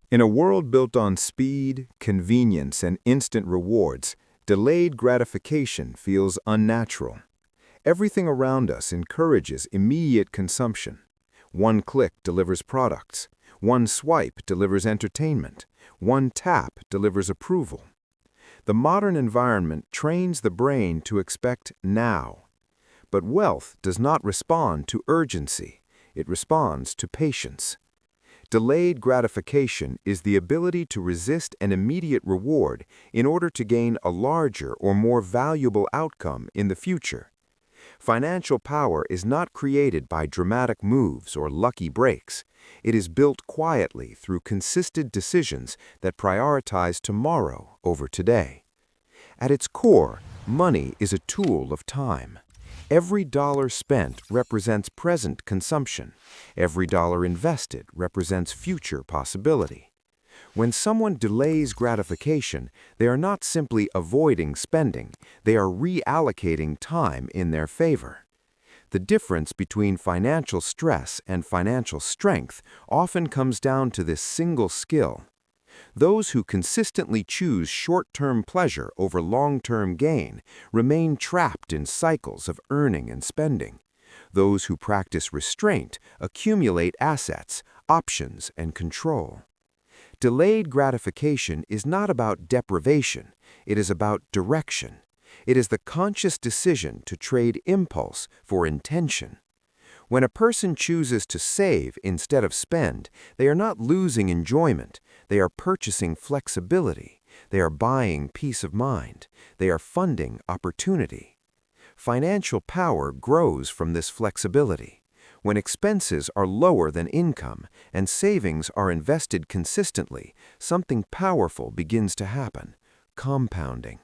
In a world built on speed, convenience, and instant rewards, delayed gratification feels unnatural. Everything around us encourages immediate consumption. One click delivers products. One swipe delivers entertainment. One tap delivers approval. The modern environment trains the brain to expect now. But wealth does not respond to urgency. It responds to patience. Delayed gratification is the ability to resist an immediate reward in order to gain a larger or more valuable outcome in the future. Financial power is not created by dramatic moves or lucky breaks. It is built quietly through consistent decisions that prioritize tomorrow over today. At its core, money is a tool of time. Every dollar spent represents present consumption. Every dollar invested represents future possibility. When someone delays gratification, they are not simply avoiding spending, they are reallocating time in their favor. The difference between financial stress and financial strength often comes down to this single skill. Those who consistently choose short-term pleasure over long-term gain remain trapped in cycles of earning and spending. Those who practice restraint accumulate assets, options, and control. Delayed gratification is not about deprivation, it is about direction. It is the conscious decision to trade impulse for intention. When a person chooses to save instead of spend, they are not losing enjoyment, they are purchasing flexibility, they are buying peace of mind, they are funding opportunity. Financial power grows from this flexibility. When expenses are lower than income and savings are invested consistently, something powerful begins to happen: compounding.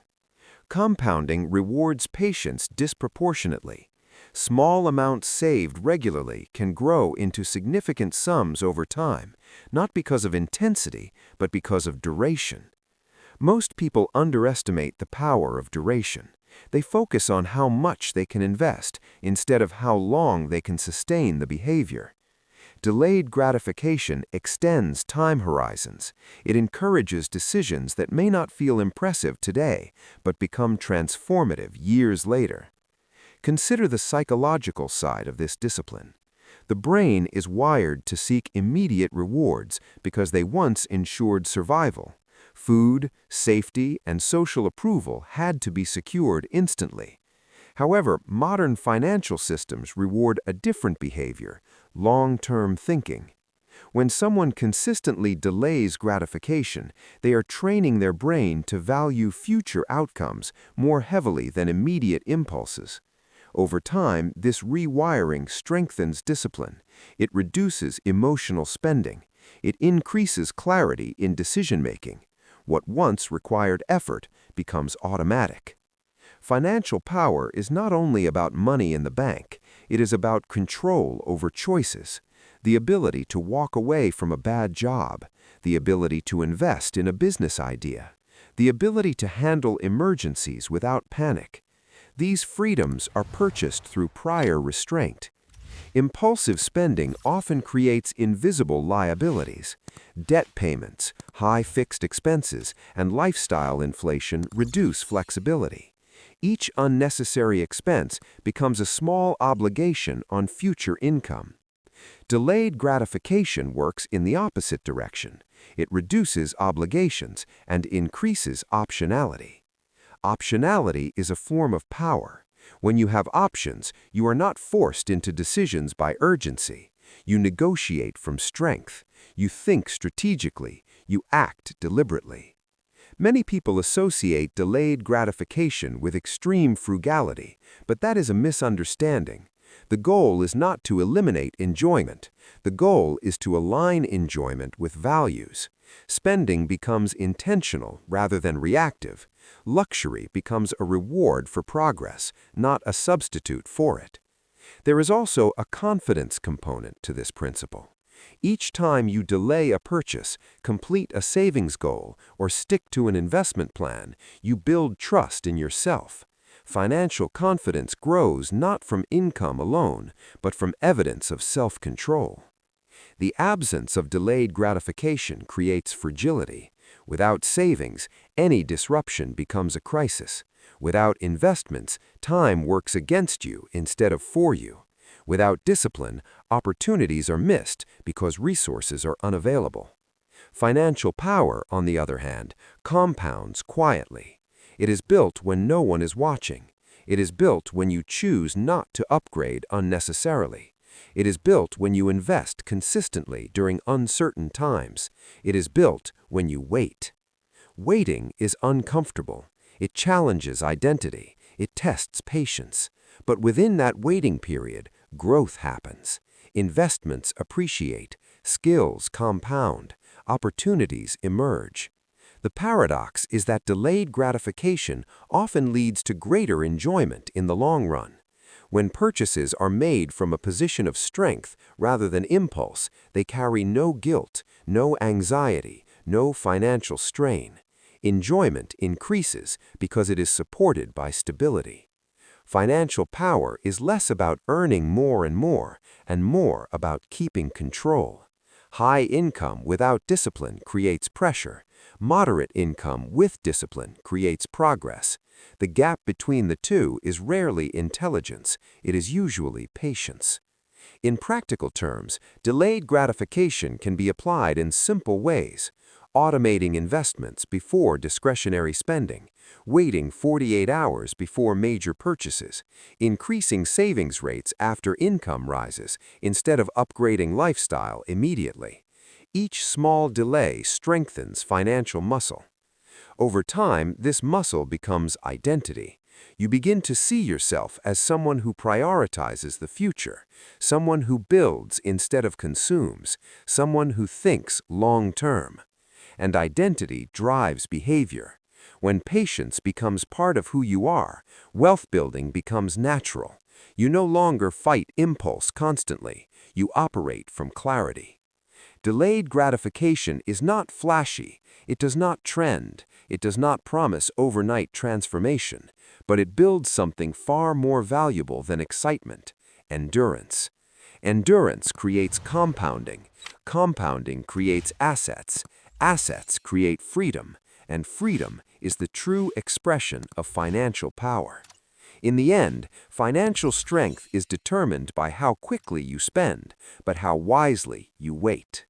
Compounding rewards patience disproportionately. Small amounts saved regularly can grow into significant sums over time, not because of intensity, but because of duration. Most people underestimate the power of duration. They focus on how much they can invest instead of how long they can sustain the behavior. Delayed gratification extends time horizons. It encourages decisions that may not feel impressive today, but become transformative years later. Consider the psychological side of this discipline. The brain is wired to seek immediate rewards because they once ensured survival. Food, safety, and social approval had to be secured instantly. However, modern financial systems reward a different behavior: long-term thinking. When someone consistently delays gratification, they are training their brain to value future outcomes more heavily than immediate impulses. Over time, this rewiring strengthens discipline. It reduces emotional spending. It increases clarity in decision-making. What once required effort becomes automatic. Financial power is not only about money in the bank, it is about control over choices, the ability to walk away from a bad job, the ability to invest in a business idea, the ability to handle emergencies without panic. These freedoms are purchased through prior restraint. Impulsive spending often creates invisible liabilities. Debt payments, high fixed expenses, and lifestyle inflation reduce flexibility. Each unnecessary expense becomes a small obligation on future income. Delayed gratification works in the opposite direction. It reduces obligations and increases optionality. Optionality is a form of power. When you have options, you are not forced into decisions by urgency. You negotiate from strength. You think strategically. You act deliberately. Many people associate delayed gratification with extreme frugality, but that is a misunderstanding. The goal is not to eliminate enjoyment. The goal is to align enjoyment with values. Spending becomes intentional rather than reactive. Luxury becomes a reward for progress, not a substitute for it. There is also a confidence component to this principle. Each time you delay a purchase, complete a savings goal, or stick to an investment plan, you build trust in yourself. Financial confidence grows not from income alone, but from evidence of self-control. The absence of delayed gratification creates fragility. Without savings, any disruption becomes a crisis. Without investments, time works against you instead of for you. Without discipline, opportunities are missed because resources are unavailable. Financial power, on the other hand, compounds quietly. It is built when no one is watching. It is built when you choose not to upgrade unnecessarily. It is built when you invest consistently during uncertain times. It is built when you wait. Waiting is uncomfortable. It challenges identity. It tests patience. But within that waiting period, growth happens. Investments appreciate. Skills compound. Opportunities emerge. The paradox is that delayed gratification often leads to greater enjoyment in the long run. When purchases are made from a position of strength rather than impulse, they carry no guilt, no anxiety, no financial strain. Enjoyment increases because it is supported by stability. Financial power is less about earning more and more about keeping control. High income without discipline creates pressure. Moderate income with discipline creates progress. The gap between the two is rarely intelligence, it is usually patience. In practical terms, delayed gratification can be applied in simple ways. Automating investments before discretionary spending, waiting 48 hours before major purchases, increasing savings rates after income rises instead of upgrading lifestyle immediately. Each small delay strengthens financial muscle. Over time, this muscle becomes identity. You begin to see yourself as someone who prioritizes the future, someone who builds instead of consumes, someone who thinks long-term. And identity drives behavior. When patience becomes part of who you are, wealth building becomes natural. You no longer fight impulse constantly. You operate from clarity. Delayed gratification is not flashy. It does not trend. It does not promise overnight transformation, but it builds something far more valuable than excitement: endurance. Endurance creates compounding. Compounding creates assets. Assets create freedom, and freedom is the true expression of financial power. In the end, financial strength is determined by how quickly you spend, but how wisely you wait.